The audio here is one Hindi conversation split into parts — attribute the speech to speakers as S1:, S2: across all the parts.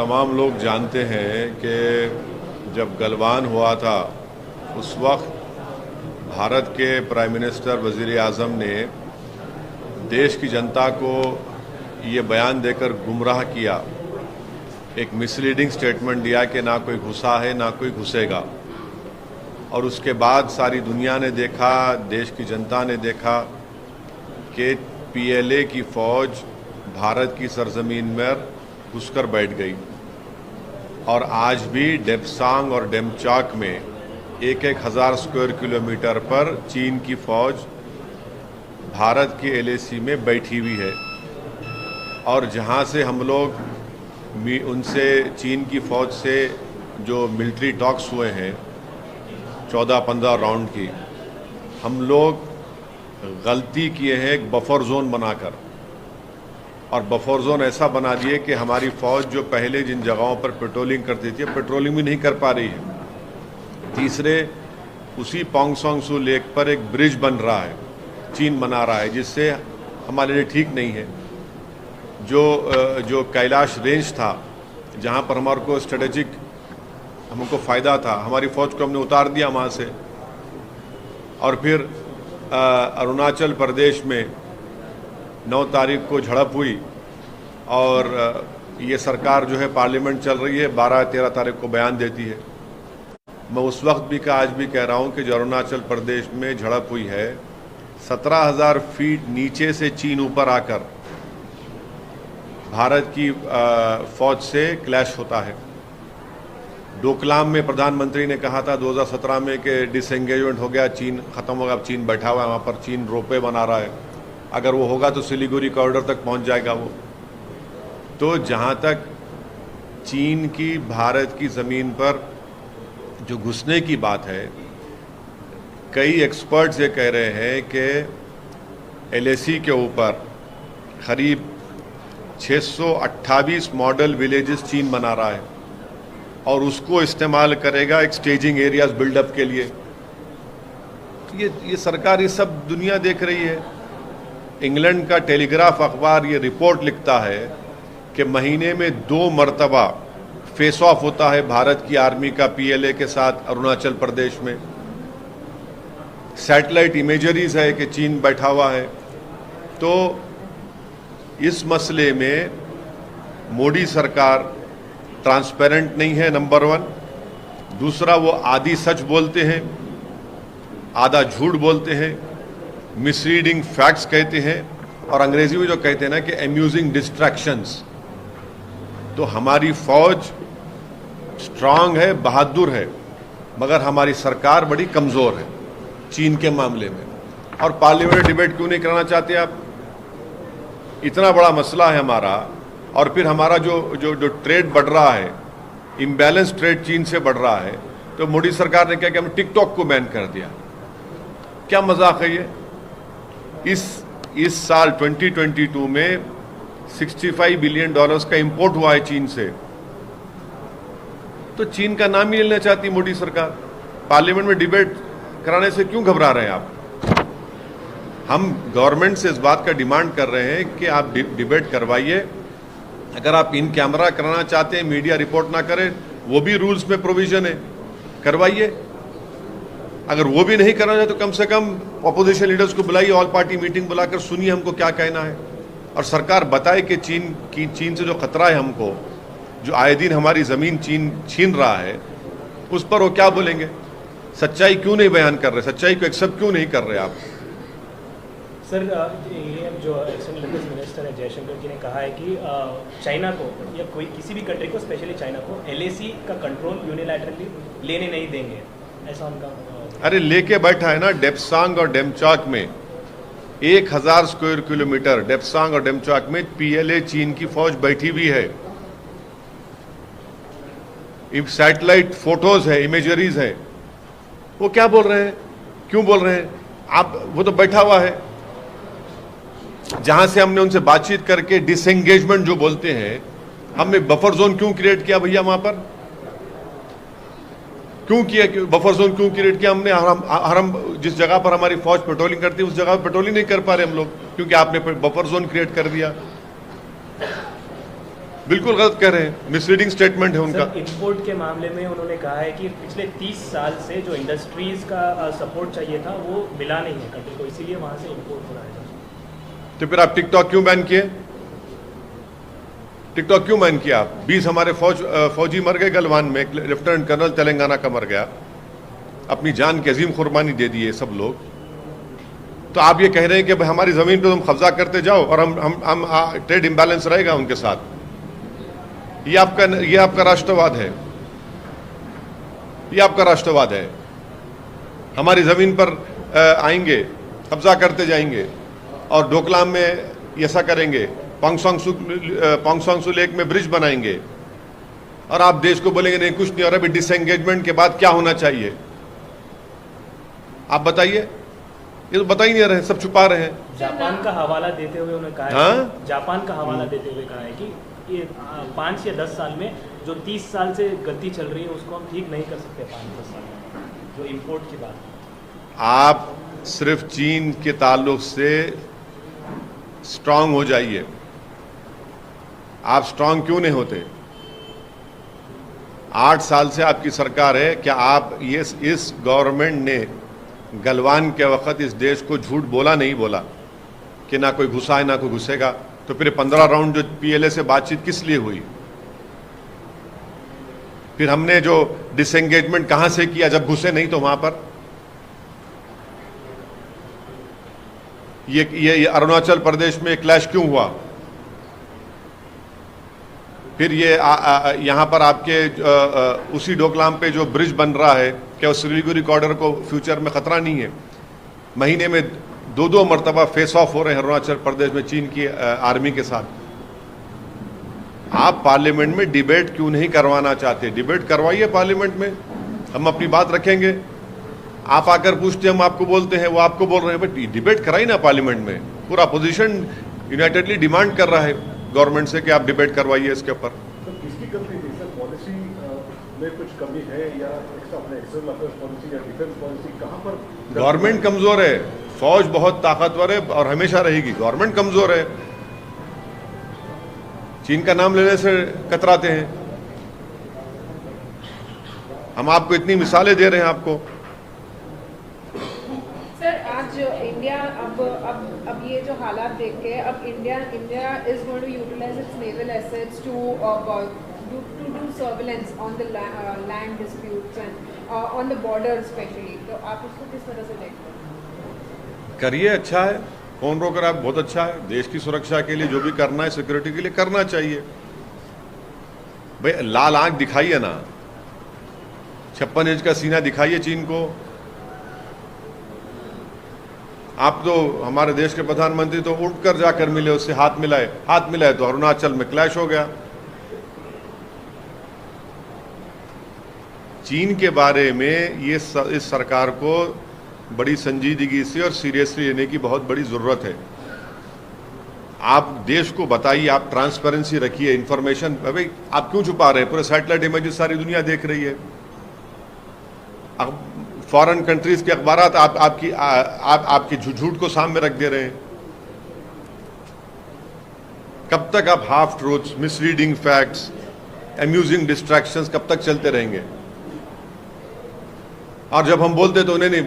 S1: तमाम लोग जानते हैं कि जब गलवान हुआ था उस वक्त भारत के प्राइम मिनिस्टर वज़ीर आज़म ने देश की जनता को ये बयान देकर गुमराह किया, एक मिसलीडिंग स्टेटमेंट दिया कि ना कोई घुसा है ना कोई घुसेगा। और उसके बाद सारी दुनिया ने देखा, देश की जनता ने देखा कि पीएलए की फ़ौज भारत की सरजमीन में घुसकर बैठ गई। और आज भी डेप्सांग और डेमचाक में एक हज़ार स्क्वायर किलोमीटर पर चीन की फ़ौज भारत की एलएसी में बैठी हुई है। और जहां से हम लोग उनसे, चीन की फ़ौज से जो मिलिट्री टॉक्स हुए हैं 14-15 राउंड की, हम लोग गलती किए हैं एक बफर जोन बनाकर। और बफर जोन ऐसा बना दिए कि हमारी फ़ौज जो पहले जिन जगहों पर पेट्रोलिंग करती थी, पेट्रोलिंग भी नहीं कर पा रही है। तीसरे, उसी पोंगसोंग सू लेक पर एक ब्रिज बन रहा है, चीन बना रहा है, जिससे हमारे लिए ठीक नहीं है। जो कैलाश रेंज था, जहाँ पर हमारे को स्ट्रेटेजिक हमको फ़ायदा था, हमारी फ़ौज को हमने उतार दिया वहाँ से। और फिर अरुणाचल प्रदेश में 9 तारीख को झड़प हुई और ये सरकार जो है पार्लियामेंट चल रही है, 12-13 तारीख को बयान देती है। मैं उस वक्त भी आज भी कह रहा हूँ कि जो अरुणाचल प्रदेश में झड़प हुई है, 17,000 फीट नीचे से चीन ऊपर आकर भारत की फ़ौज से क्लैश होता है। डोकलाम में प्रधानमंत्री ने कहा था 2017 में कि डिसएंगेजमेंट हो गया, चीन ख़त्म होगा, अब चीन बैठा हुआ है वहाँ पर, चीन रोपवे बना रहा है, अगर वो होगा तो सिलीगुड़ी कॉरिडोर तक पहुँच जाएगा वो। तो जहाँ तक चीन की भारत की ज़मीन पर जो घुसने की बात है, कई एक्सपर्ट्स ये कह रहे हैं कि एलएसी के ऊपर करीब 628 मॉडल विलेजेस चीन बना रहा है और उसको इस्तेमाल करेगा एक स्टेजिंग एरियाज बिल्डअप के लिए। ये सरकार, ये सब दुनिया देख रही है। इंग्लैंड का टेलीग्राफ अखबार ये रिपोर्ट लिखता है कि महीने में 2 मरतबा फेस ऑफ होता है भारत की आर्मी का पीएलए के साथ अरुणाचल प्रदेश में। सैटेलाइट इमेजरीज है कि चीन बैठा हुआ है। तो इस मसले में मोदी सरकार ट्रांसपेरेंट नहीं है, नंबर 1। दूसरा, वो आधी सच बोलते हैं, आधा झूठ बोलते हैं, मिसरीडिंग फैक्ट्स कहते हैं, और अंग्रेजी में जो कहते हैं ना कि अम्यूजिंग डिस्ट्रैक्शंस। तो हमारी फ़ौज स्ट्रांग है, बहादुर है, मगर हमारी सरकार बड़ी कमज़ोर है चीन के मामले में। और पार्लियामेंट डिबेट क्यों नहीं कराना चाहते आप? इतना बड़ा मसला है हमारा। और फिर हमारा जो ट्रेड बढ़ रहा है, इम्बैलेंस ट्रेड चीन से बढ़ रहा है, तो मोदी सरकार ने क्या कि हमने टिकटॉक को बैन कर दिया। क्या मजाक है ये? इस साल 2022 में $65 बिलियन का इंपोर्ट हुआ है चीन से। तो चीन का नाम ही लेना चाहती मोदी सरकार। पार्लियामेंट में डिबेट कराने से क्यों घबरा रहे हैं आप? हम गवर्नमेंट से इस बात का डिमांड कर रहे हैं कि आप डिबेट करवाइए। अगर आप इन कैमरा कराना चाहते हैं, मीडिया रिपोर्ट ना करे, वो भी रूल्स में प्रोविजन है, करवाइए। अगर वो भी नहीं करना चाहते तो कम से कम अपोजिशन लीडर्स को बुलाइए, ऑल पार्टी मीटिंग बुलाकर सुनिए हमको क्या कहना है, और सरकार बताए कि चीन से जो खतरा है हमको, जो आए दिन हमारी ज़मीन चीन छीन रहा है, उस पर वो क्या बोलेंगे। सच्चाई क्यों नहीं बयान कर रहे, सच्चाई को एक्सेप्ट क्यों नहीं कर रहे आप?
S2: सर, ये जो एक्शन डिफेंस मिनिस्टर है जयशंकर जी ने कहा है कि चाइना को या कोई किसी भी कंट्री को, स्पेशली चाइना को, एलएसी का कंट्रोल यूनिलैटरली लेने नहीं देंगे, ऐसा उनका।
S1: अरे लेके बैठा है ना, डेप्सांग और डेमचाक में 1000 स्क्वायर किलोमीटर, डेप्सांग और डेमचाक में पीएलए चीन की फौज बैठी हुई है। सैटेलाइट फोटोज है, इमेजरीज है। वो क्या बोल रहे हैं, क्यों बोल रहे हैं आप? वो तो बैठा हुआ है। जहां से हमने उनसे बातचीत करके डिसएंगेजमेंट जो बोलते हैं, हमने बफर जोन क्यों क्रिएट किया भैया? वहां पर क्यों किया? बफर जोन क्यों क्रिएट किया हमने? हम जिस जगह पर हमारी फौज पेट्रोलिंग करती है उस जगह पर पेट्रोलिंग नहीं कर पा रहे हम लोग, क्योंकि आपने बफर जोन क्रिएट कर दिया। बिल्कुल गलत कह रहे हैं, मिसलीडिंग स्टेटमेंट है उनका।
S2: सर, इंपोर्ट के मामले में उन्होंने कहा है कि पिछले 30 साल से जो इंडस्ट्रीज का सपोर्ट चाहिए था वो मिला नहीं है कंट्री को, इसीलिए वहाँ से इंपोर्ट हो रहा है।
S1: तो फिर आप टिकटॉक क्यों बैन किए? टिकटॉक क्यों बैन किया आप? 20 हमारे फौजी मर गए गलवान में, एक लेफ्टिनेंट कर्नल तेलंगाना का मर गया, अपनी जान की अजीम कुर्बानी दे दिए सब लोग। तो आप ये कह रहे हैं कि भाई हमारी जमीन पे तुम कब्जा करते जाओ और हम ट्रेड इम्बैलेंस रहेगा उनके साथ। ये आपका राष्ट्रवाद है, ये आपका राष्ट्रवाद है। हमारी जमीन पर आएंगे, कब्जा करते जाएंगे और डोकलाम में ऐसा करेंगे, पोंगसोंग लेक में ब्रिज बनाएंगे और आप देश को बोलेंगे नहीं कुछ नहीं। और अभी डिसएंगेजमेंट के बाद क्या होना चाहिए आप बताइए? ये तो बता ही नहीं रहे, सब छुपा रहे हैं।
S2: जापान का हवाला देते हुए उन्होंने कहा है, जापान का हवाला देते हुए कहा है कि ये 5 या 10 साल में जो 30 साल से गति चल रही है उसको हम ठीक नहीं कर सकते 5-10 साल में, जो इंपोर्ट की बात।
S1: आप सिर्फ चीन के ताल्लुक से स्ट्रांग हो जाइए। आप स्ट्रांग क्यों नहीं होते? 8 साल से आपकी सरकार है, क्या आप इस गवर्नमेंट ने गलवान के वक्त इस देश को झूठ बोला नहीं बोला कि ना कोई घुसा है ना कोई घुसेगा? तो फिर 15 राउंड जो पीएलए से बातचीत किस लिए हुई? फिर हमने जो डिसएंगेजमेंट कहां से किया जब घुसे नहीं तो वहां पर? ये अरुणाचल प्रदेश में क्लैश क्यों हुआ? फिर ये यहां पर आपके उसी डोकलाम पे जो ब्रिज बन रहा है, क्या उस सिलीगुड़ी कॉरिडोर को फ्यूचर में खतरा नहीं है? महीने में 2 मरतबा फेस ऑफ हो रहे हैं अरुणाचल प्रदेश में चीन की आर्मी के साथ। आप पार्लियामेंट में डिबेट क्यों नहीं करवाना चाहते? डिबेट करवाइए पार्लियामेंट में, हम अपनी बात रखेंगे। आप आकर पूछते हम आपको बोलते हैं, वो आपको बोल रहे हैं, बट डिबेट कराइए ना पार्लियामेंट में। पूरा अपोजिशन यूनाइटेडली डिमांड कर रहा है गवर्नमेंट से कि आप डिबेट करवाइए इसके ऊपर।
S3: तो किसकी कमी है सर? पॉलिसी में कुछ कमी है या एक्सटर्नल अफेयर्स पॉलिसी या डिफेंस पॉलिसी कहां पर?
S1: गवर्नमेंट कमजोर है, फौज बहुत ताकतवर है और हमेशा रहेगी। गवर्नमेंट कमजोर है, चीन का नाम लेने से कतराते हैं। हम आपको इतनी मिसालें दे रहे हैं आपको।
S4: सर, आज इंडिया अब ये जो हालात देख के अब India is going to utilise its naval assets to do surveillance on the land disputes and on the border especially. तो आप उसको किस तरह से देखते हैं?
S1: करिए, अच्छा है, कौन रोक रहा है? बहुत अच्छा है। देश की सुरक्षा के लिए जो भी करना है, सिक्योरिटी के लिए करना चाहिए। भाई लाल आंख दिखाइए ना, 56 इंच का सीना दिखाइए चीन को। आप तो हमारे देश के प्रधानमंत्री तो उठकर जाकर मिले, उससे हाथ मिलाए तो अरुणाचल में क्लैश हो गया। चीन के बारे में इस सरकार को बड़ी संजीदगी से और सीरियसली लेने की बहुत बड़ी ज़रूरत है। आप देश को बताइए, आप ट्रांसपेरेंसी रखिए, इंफॉर्मेशन। भाई आप क्यों छुपा रहे हैं? पूरे सैटेलाइट इमेजेस सारी दुनिया देख रही है। अब फॉरेन कंट्रीज के अखबारात आपकी झूठ को सामने रख दे रहे हैं। कब तक आप half truths, misleading facts, amusing distractions कब तक चलते रहेंगे? और जब हम बोलते तो नहीं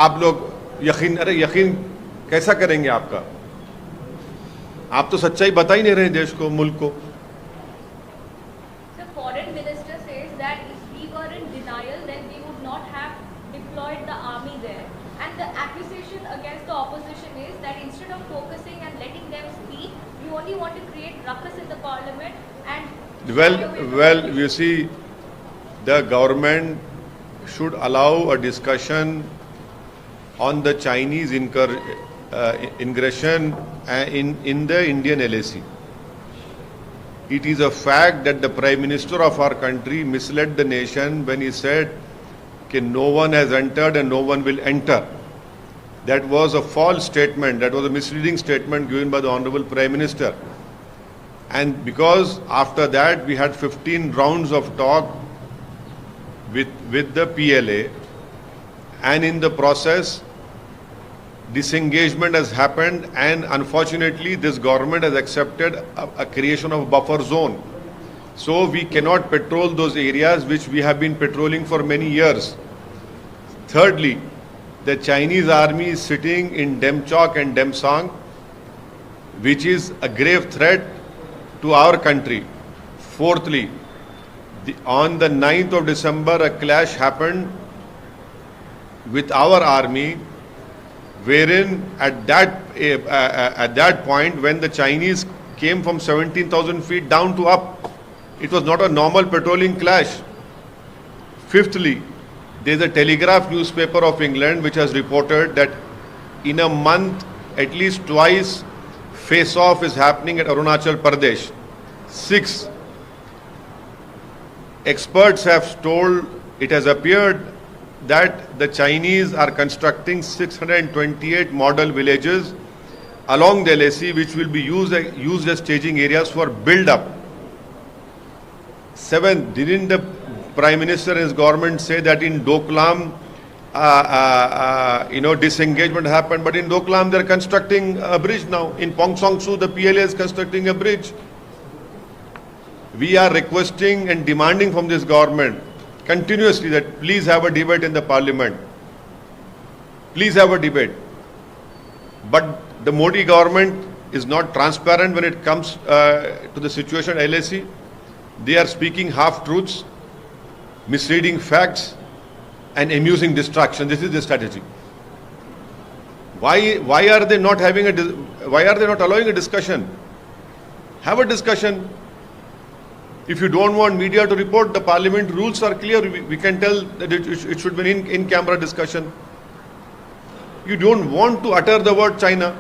S1: आप लोग यकीन कैसा करेंगे आपका? आप तो सच्चाई बता ही नहीं रहे देश को, मुल्क को।
S5: The foreign minister says that if we were in denial, then we would not have deployed the army there. And the accusation against the opposition is that instead of focusing and letting them speak, you only want to create ruckus in the parliament and.
S1: Well, you see, the government should allow a discussion on the Chinese ingression in the Indian LAC. It is a fact that the Prime Minister of our country misled the nation when he said that no one has entered and no one will enter. That was a false statement. That was a misleading statement given by the Honorable Prime Minister. And because after that we had 15 rounds of talk with the PLA, and in the process disengagement has happened, and unfortunately this government has accepted a creation of buffer zone So we cannot patrol those areas which we have been patrolling for many years. Thirdly, the Chinese army is sitting in Demchok and Demsang, which is a grave threat to our country. Fourthly, on the 9th of December, a clash happened with our army, wherein at that point, when the Chinese came from 17,000 feet down to up, it was not a normal patrolling clash. Fifthly, there is a Telegraph newspaper of England which has reported that in a month, at least twice, face-off is happening at Arunachal Pradesh. Six, experts have told, it has appeared that the Chinese are constructing 628 model villages along the LAC, which will be used as staging areas for build-up. Seventh, didn't the Prime Minister and his government say that in Doklam, disengagement happened, but in Doklam they're constructing a bridge now. In Pongsong Su, the PLA is constructing a bridge. We are requesting and demanding from this government continuously that please have a debate in the parliament. Please have a debate. But the Modi government is not transparent when it comes to the situation at LAC. They are speaking half-truths, misleading facts, and amusing distraction. This is the strategy. Why are they not having why are they not allowing a discussion? Have a discussion. If you don't want media to report, the parliament rules are clear. We can tell that it should be an in-camera discussion. You don't want to utter the word China.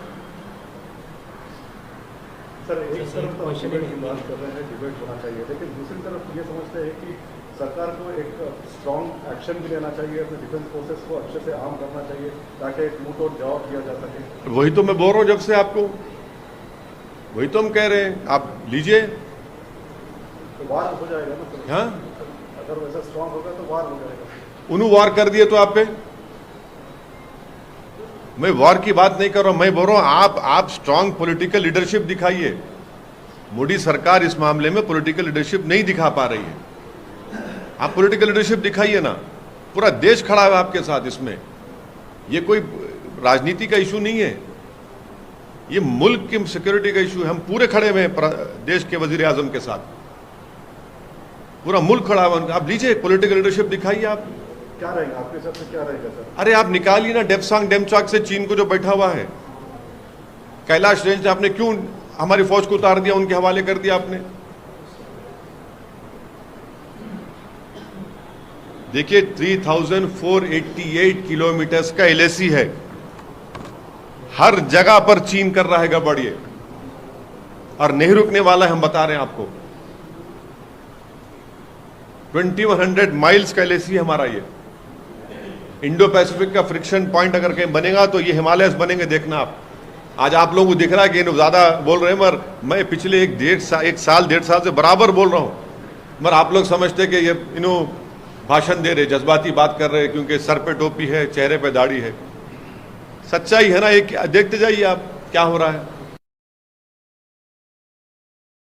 S3: Sir एक तरफ तो डिबेट की बात कर रहे हैं, डिबेट होना चाहिए, लेकिन दूसरी तरफ ये समझते हैं कि सरकार को एक स्ट्रॉन्ग एक्शन भी लेना चाहिए, अपने डिफेंस फोर्सेस को अच्छे से आर्म करना चाहिए ताकि एक मुंह तोड़ जवाब दिया जा सके।
S1: वही तो मैं बोल रहा हूँ जब से आपको, वही तो हम कह रहे हैं, आप लीजिए।
S3: तो वार हो जाएगा ना सर?
S1: हाँ,
S3: अगर वैसा स्ट्रॉन्ग होगा तो वार हो जाएगा।
S1: उन्होंने वार कर दिए तो आप पे, मैं वार की बात नहीं कर रहा हूं, मैं बोल रहा हूं आप स्ट्रांग पॉलिटिकल लीडरशिप दिखाइए। मोदी सरकार इस मामले में पॉलिटिकल लीडरशिप नहीं दिखा पा रही है। आप पॉलिटिकल लीडरशिप दिखाइए ना, पूरा देश खड़ा है आपके साथ इसमें। ये कोई राजनीति का इशू नहीं है, ये मुल्क की सिक्योरिटी का इशू है। हम पूरे खड़े हुए हैं देश के वजीर आजम के साथ, पूरा मुल्क खड़ा हुआ। आप लीजिए, पॉलिटिकल लीडरशिप दिखाइए। आप
S3: क्या रहेगा आपके हिसाब से, क्या रहेगा सर?
S1: अरे आप निकालिए ना डेप्सांग डेमचॉक से चीन को जो बैठा हुआ है, कैलाश रेंज से आपने क्यों हमारी फौज को उतार दिया, उनके हवाले कर दिया आपने? देखिए 3488 किलोमीटर का LAC है, हर जगह पर चीन कर रहा है गड़बड़ ये, और नहीं रुकने वाला है। हम बता रहे हैं आपको 2100 माइल्स का LAC है हमारा। ये इंडो पैसिफिक का फ्रिक्शन पॉइंट अगर कहीं बनेगा तो ये हिमालयस बनेंगे, देखना आप। आज आप लोगों को दिख रहा है कि ज्यादा बोल रहे हैं, मगर मैं पिछले एक साल डेढ़ साल से बराबर बोल रहा हूं, मगर आप लोग समझते कि ये भाषण दे रहे, जज्बाती बात कर रहे, क्योंकि सर पे टोपी है, चेहरे पे दाढ़ी है। सच्चाई है ना, एक देखते जाइए आप क्या हो रहा है।